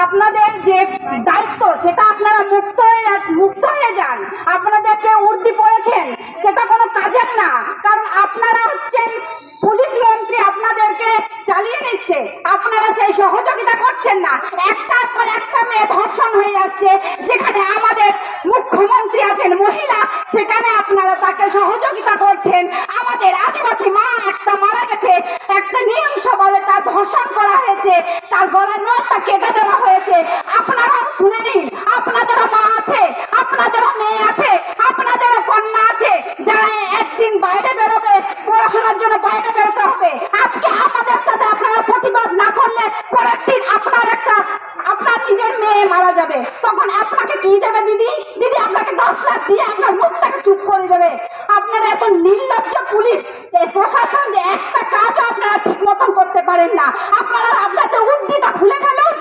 আপনাদের যে দায়িত্ব সেটা আপনারা মুক্ত হয়ে যান। আপনাদের যে উর্দি পড়েছেন সেটা কোনো কাজের না, কারণ আপনারা হচ্ছেন পুলিশ মন্ত্রী, আপনাদেরকে চালিয়ে নিচ্ছে, আপনারা সেই সহযোগিতা করছেন না। একটার পর একটা মেয়ে ধর্ষণ হয়ে যাচ্ছে, যেখানে আমাদের মুখ্যমন্ত্রী আছেন মহিলা, সেখানে আপনারা তাকে সহযোগিতা করছেন। আমাদের আদিবাসী মা একটা মারা গেছে, একটা নৃশংসভাবে তার ধর্ষণ করা হয়েছে, তার গলার নখটা কেটে দেওয়া হয়েছে। আপনারা শুনে নিন, আপনাদেরও মা আছে, আপনাদেরও মেয়ে আছে, আপনাদেরও কন্যা আছে, যারা একদিন বাইরে বেরোবে, পড়াশোনার জন্য বাইরে বেরোতে হবে। আজকে আমাদের সাথে আপনারা প্রতিবাদ না করলে পরের দিন আপনার নিজের মেয়ে মারা যাবে, তখন আপনাকে কি দেবে দিদি? দিদি আপনাকে 10 লাখ দিয়ে আপনার মুখটাকে চুপ করে দেবে। আপনারা এত নির্লজ্জ পুলিশ প্রশাসন যে একটা কাজও আপনারা ঠিক মতন করতে পারেন না। আপনারা আপনাদের উর্দিটা খুলে ফেলুন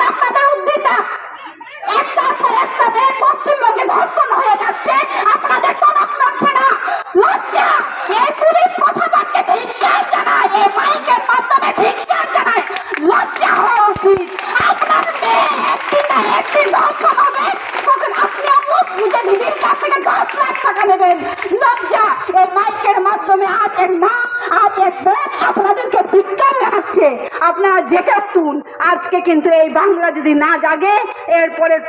আপনাদের উর্দিটা। একটার পর একটা মেয়ে পশ্চিমবঙ্গে ধর্ষণ হয়ে যাচ্ছে, আপনাদের টনক নড়ছে না। লজ্জা! এই পুলিশ প্রশাসনকে ধিক্কার জানায়, এই মাইকের মাধ্যমে ধিক্কার জানায়। লজ্জা হওয়া উচিত। আপনার মেয়ে একদিন না একদিন ধর্ষণ হবে, তখন আপনিও মুখ বুঝে দিদির কাছ থেকে 10 লাখ টাকা নেবেন। লজ্জা! এই মাইকের মাধ্যমে আজ এক মা, আজ এক বোন আপনাদেরকে ধিক্কার জানাচ্ছে। আপনারা জেগে উঠুন। আজকে কিন্তু এই বাংলা যদি না জাগে,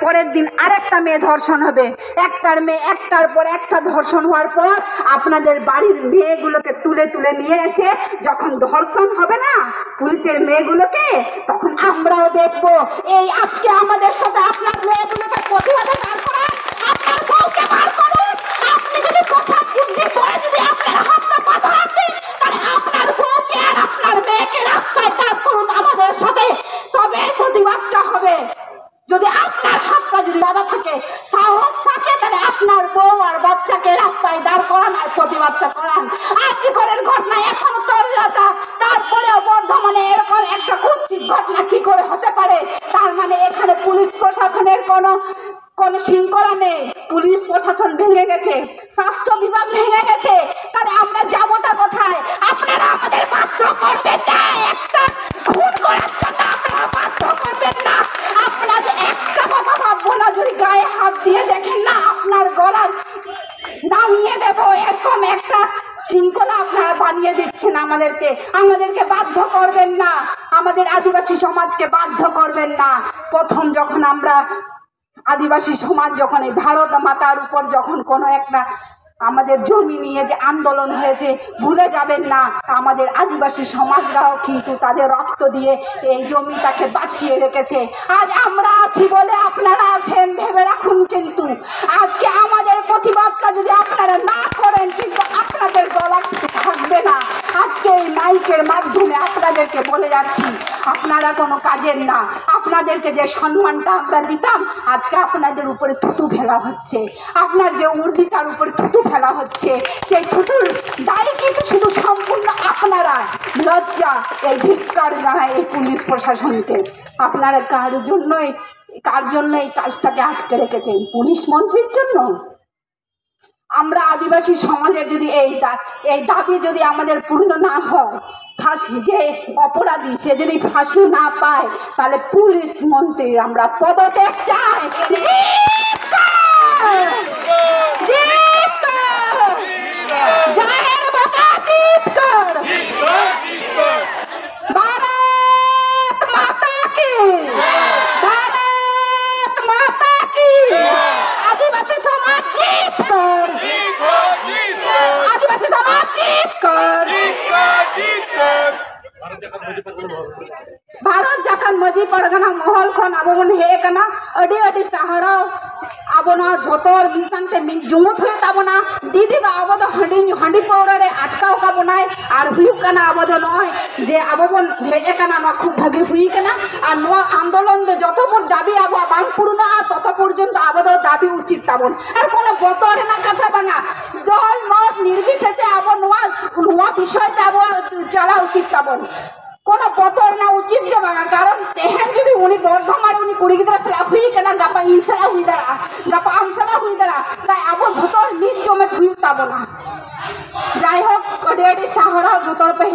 পরের দিন আরেকটা মেয়ে ধর্ষণ হবে। একটার পর একটা ধর্ষণ হওয়ার পর আপনাদের বাড়ির মেয়েগুলোকে তুলে নিয়ে এসে যখন ধর্ষণ হবে না পুলিশের মেয়েগুলোকে, তখন আমরাও দেখবো। এই আজকে আমাদের সাথে আপনার মেয়েগুলোকে প্রতিবাদে দাঁড় করান, আপনার বউকে বার করুন। আপনি যদি পোশাক বুদ্ধি পরে যদি আপনার হাতটা বাঁধা আছে, তাহলে আপনার বউকে আর আপনার মেয়েকে রাস্তায় দাঁড় করুন আমাদের সাথে, তবে প্রতিবাদটা হবে। যদি আপনার হাতটা যদি বাঁধা থাকে, সাহস থাকে, তাহলে আপনার বউ আর বাচ্চাকে রাস্তায় দাঁড় করান আর প্রতিবাদটা করান। আরজিকরের ঘটনা এখনো তরজাতা, তারপরেও বর্ধমানে এরকম একটা কুৎসিত ঘটনা কি করে হতে পারে? তার মানে এখানে পুলিশ প্রশাসনের কোনো শৃঙ্খলা নেই। পুলিশ প্রশাসন ভেঙে গেছে, স্বাস্থ্য বিভাগ ভেঙে গেছে, তাহলে আমরা যাবোটা কোথায়? আপনারা আমাদের বাধ্য করবেন না, একটা খুন করার জন্য আপনারা বাধ্য করবেন না। আপনাদের একটা কথা ভাববো না, যদি গায়ে হাত দিয়ে দেখেন না আপনার গলা নামিয়ে দেব, এরকম একটা শৃঙ্খলা আপনারা বানিয়ে দিচ্ছেন আমাদেরকে বাধ্য করবেন না, আমাদের আদিবাসী সমাজকে বাধ্য করবেন না। প্রথম যখন আমরা আদিবাসী সমাজ যখন এই ভারত মাতার উপর যখন কোনো একটা আমাদের জমি নিয়ে যে আন্দোলন হয়েছে, ভুলে যাবেন না আমাদের আদিবাসী সমাজরাও কিন্তু তাদের রক্ত দিয়ে এই জমিটাকে বাঁচিয়ে রেখেছে। আজ আমরা আছি বলে আপনারা আছেন, ভেবে রাখুন। কিন্তু আজকে আমাদের প্রতিবাদটা যদি আপনারা না করেন, কিন্তু আপনাদের গলা থাকবে না। আজকে এই মাইকের মাধ্যমে আপনাদেরকে বলে যাচ্ছি, আপনারা কোনো কাজের না। আপনাদেরকে যে সম্মানটা আমরা দিতাম, আজকে আপনাদের উপরে থুতু ফেলা হচ্ছে, আপনার যে উর্দিটার উপরে থুতু ফেলা হচ্ছে, সেই থুতুর দায়ী কিন্তু শুধু সম্পূর্ণ আপনারা। লজ্জা! এই ধিক্কার জানায় এই পুলিশ প্রশাসনকে। আপনারা কার জন্য এই কাজটাকে আটকে রেখেছেন? পুলিশ মন্ত্রীর জন্য? আমরা আদিবাসী সমাজের যদি এই দাবি যদি আমাদের পূর্ণ না হয়, ফাঁসি যে অপরাধী সে যদি ফাঁসি না পায়, তাহলে পুলিশ মন্ত্রীর আমরা পদত্যাগ চাই। আদিবাসী সমাজ জিত কর, আদিবাসী সমাজ জিত কর। भारत जखन मजी पड़गना महल खन अब हे कना अडी अडी सहारा अब ना झोतर मिशन ते जुमुत हुए ताबना दीदी दा अब तो हंडी पाउडर रे अटकाव का बनाए और हुई कना अब तो नय जे अब बन हेजे कना ना खूब भागे हुई कना और नो आंदोलन दे जतपुर दाबी अब बांग पुरना तत पर्यंत अब तो दाबी उचित ताबन और कोनो बतर ना कथा बांगा जल मत निर्विशेषे अब नोआ विषय अब चला उचित ताबन কোনো বতর না উচিত কে বাঙা কারণ তেহেন যদি উনি বর্ধমান উনি কুড়ি গিদরা সেলা হুই কেনা গাপা ইনসালা হুই দাঁড়া গাপা আমসালা হুই দাঁড়া তাই আবো ঝোতর নিজ জমে হুই তাবো না যাই হোক কডেডি সাহরা ঝোতর পে